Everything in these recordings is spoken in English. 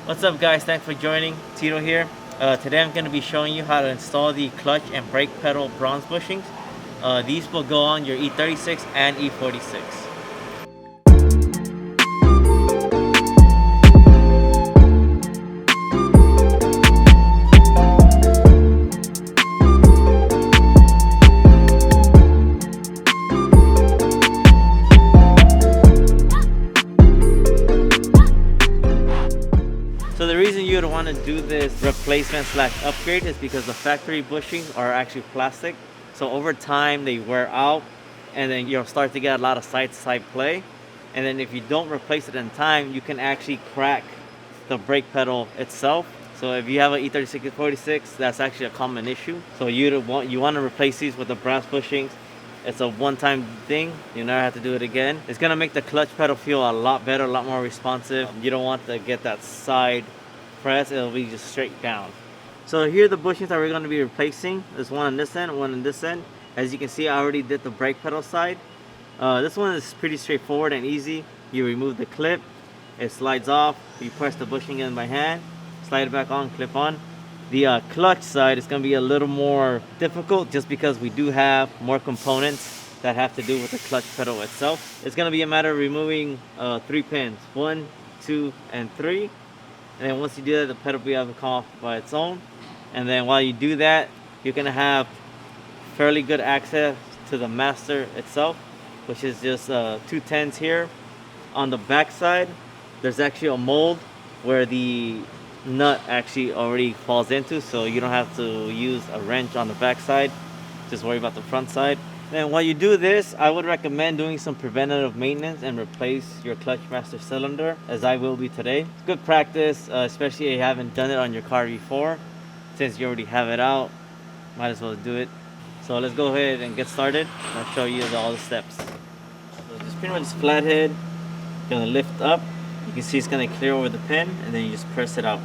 What's up guys, thanks for joining. Tito here. Today I'm going to be showing you how to install the clutch and brake pedal bronze bushings. These will go on your E36 and E46. So the reason you would want to do this replacement / upgrade is because the factory bushings are actually plastic. So over time they wear out and then you'll start to get a lot of side-to-side play. And then if you don't replace it in time, you can actually crack the brake pedal itself. So if you have an E36 E46, that's actually a common issue. So you want to replace these with the brass bushings. It's a one-time thing. You never have to do it again. It's gonna make the clutch pedal feel a lot better, a lot more responsive. You don't want to get that side press. It'll be just straight down. So here are the bushings that we're going to be replacing. There's one on this end, one on this end. As you can see, I already did the brake pedal side. This one is pretty straightforward and easy. You remove the clip, it slides off. You press the bushing in by hand, slide it back on, clip on. The clutch side is going to be a little more difficult just because we do have more components that have to do with the clutch pedal itself. It's going to be a matter of removing 3 pins, 1, 2, and 3. And then once you do that, the pedal will be able to come off by its own. And then while you do that, you're going to have fairly good access to the master itself, which is just 2 10s here. On the back side, there's actually a mold where the nut actually already falls into, so you don't have to use a wrench on the back side. Just worry about the front side. And while you do this, I would recommend doing some preventative maintenance and replace your clutch master cylinder, as I will be today. It's good practice, especially if you haven't done it on your car before. Since you already have it out, might as well do it. So let's go ahead and get started. I'll show you all the steps. So just pretty much flathead, you're gonna lift up. You can see it's gonna clear over the pin, and then you just press it out.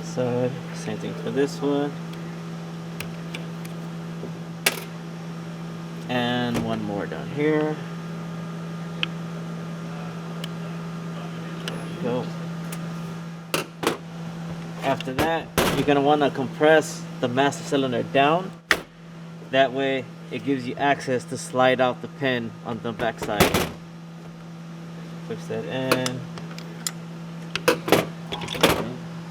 Side, same thing for this one. And one more down here. There we go. After that, you're gonna want to compress the master cylinder down. That way, it gives you access to slide out the pin on the back side. Push that in.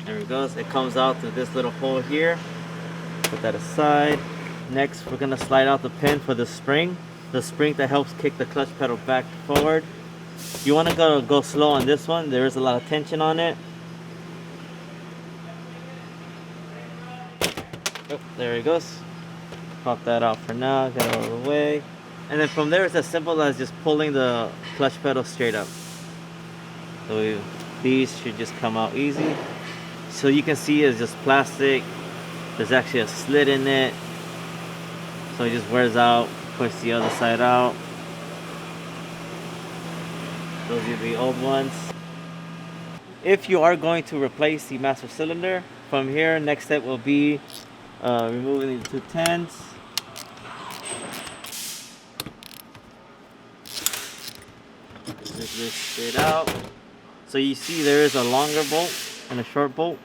There it goes. It comes out through this little hole here. Put that aside. Next, we're gonna slide out the pin for the spring that helps kick the clutch pedal back forward. You want to go slow on this one. There is a lot of tension on it. Oh, there it goes. Pop that out for now. Get it out of the way. And then from there, it's as simple as just pulling the clutch pedal straight up. So these should just come out easy. So you can see it's just plastic. There's actually a slit in it. So it just wears out. Push the other side out. Those are the old ones. If you are going to replace the master cylinder, from here, next step will be removing the 2 10s. Just this straight out. So you see there is a longer bolt and a short bolt.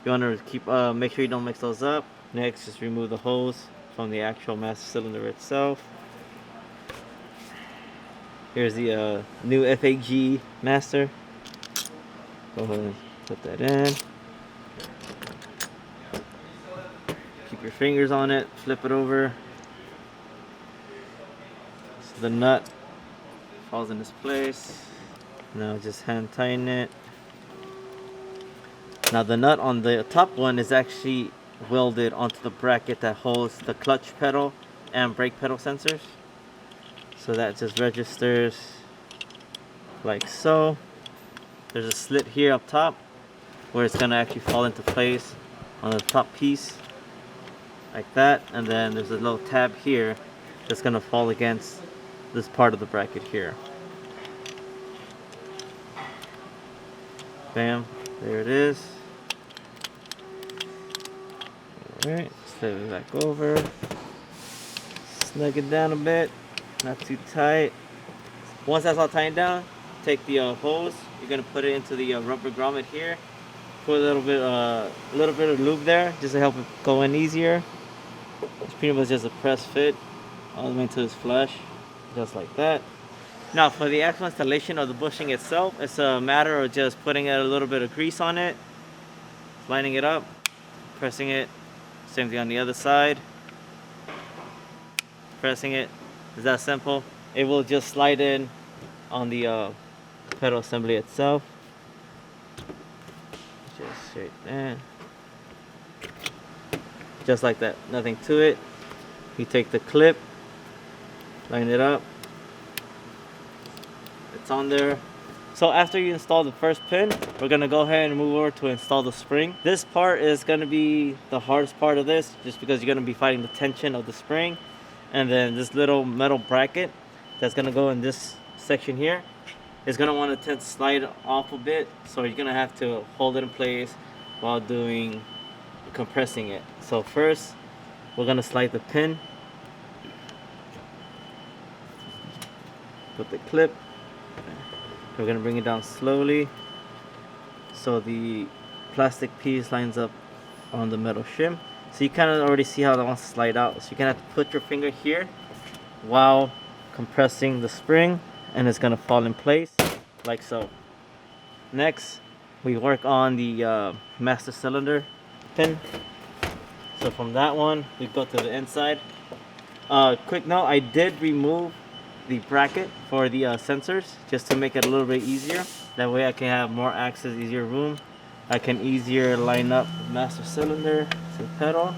You want to keep make sure you don't mix those up. Next, just remove the hose from the actual master cylinder itself. Here's the new FAG master. Go ahead and put that in. Keep your fingers on it, flip it over. So the nut falls in its place. Now just hand tighten it. Now the nut on the top one is actually welded onto the bracket that holds the clutch pedal and brake pedal sensors. So that just registers like so. There's a slit here up top where it's gonna actually fall into place on the top piece like that, and then there's a little tab here that's gonna fall against this part of the bracket here. Bam, there it is. Alright, slide it back over. Snug it down a bit, not too tight. Once that's all tightened down, take the hose, you're gonna put it into the rubber grommet here. Put a little bit of lube there, just to help it go in easier. It's pretty much just a press fit all the way to this flush, just like that. Now for the actual installation of the bushing itself, it's a matter of just putting a little bit of grease on it, lining it up, pressing it. Same thing on the other side. Pressing it. It's that simple. It will just slide in on the pedal assembly itself. Just straight there. Just like that. Nothing to it. You take the clip, line it up. It's on there. So after you install the first pin, we're gonna go ahead and move over to install the spring. This part is gonna be the hardest part of this, just because you're gonna be fighting the tension of the spring. And then this little metal bracket that's gonna go in this section here is gonna want to tend to slide off a bit. So you're gonna have to hold it in place while compressing it. So first, we're gonna slide the pin. Put the clip. We're gonna bring it down slowly so the plastic piece lines up on the metal shim. So you kind of already see how that wants to slide out. So you're gonna have to put your finger here while compressing the spring, and it's gonna fall in place like so. Next, we work on the master cylinder pin. So from that one, we go to the inside. Quick note, I did remove the bracket for the sensors just to make it a little bit easier. That way I can have more access, easier room. I can easier line up the master cylinder to the pedal.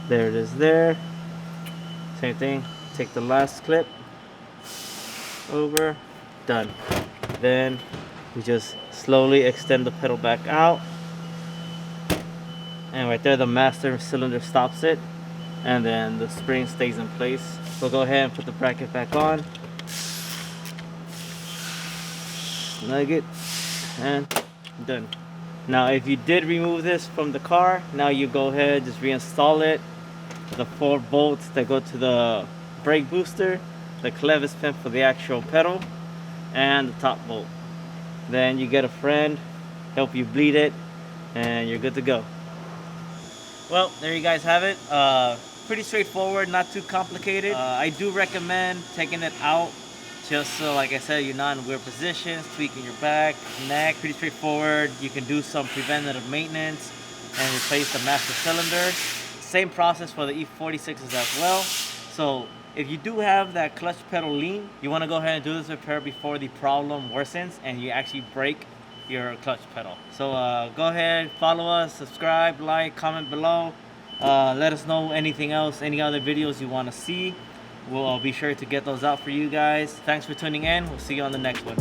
There it is there. Same thing, take the last clip over, done. Then we just slowly extend the pedal back out. And right there the master cylinder stops it. And then the spring stays in place. We'll go ahead and put the bracket back on. Snug it, and done. Now if you did remove this from the car, now you go ahead, just reinstall it. The 4 bolts that go to the brake booster, the clevis pin for the actual pedal, and the top bolt. Then you get a friend, help you bleed it, and you're good to go. Well, there you guys have it. Pretty straightforward, not too complicated. I do recommend taking it out just so, like I said, you're not in weird positions, tweaking your back, neck. Pretty straightforward. You can do some preventative maintenance and replace the master cylinder. Same process for the E46s as well. So if you do have that clutch pedal lean, you want to go ahead and do this repair before the problem worsens and you actually break your clutch pedal. So go ahead, follow us, subscribe, like, comment below. Let us know anything else, any other videos you want to see. We'll be sure to get those out for you guys. Thanks for tuning in. We'll see you on the next one.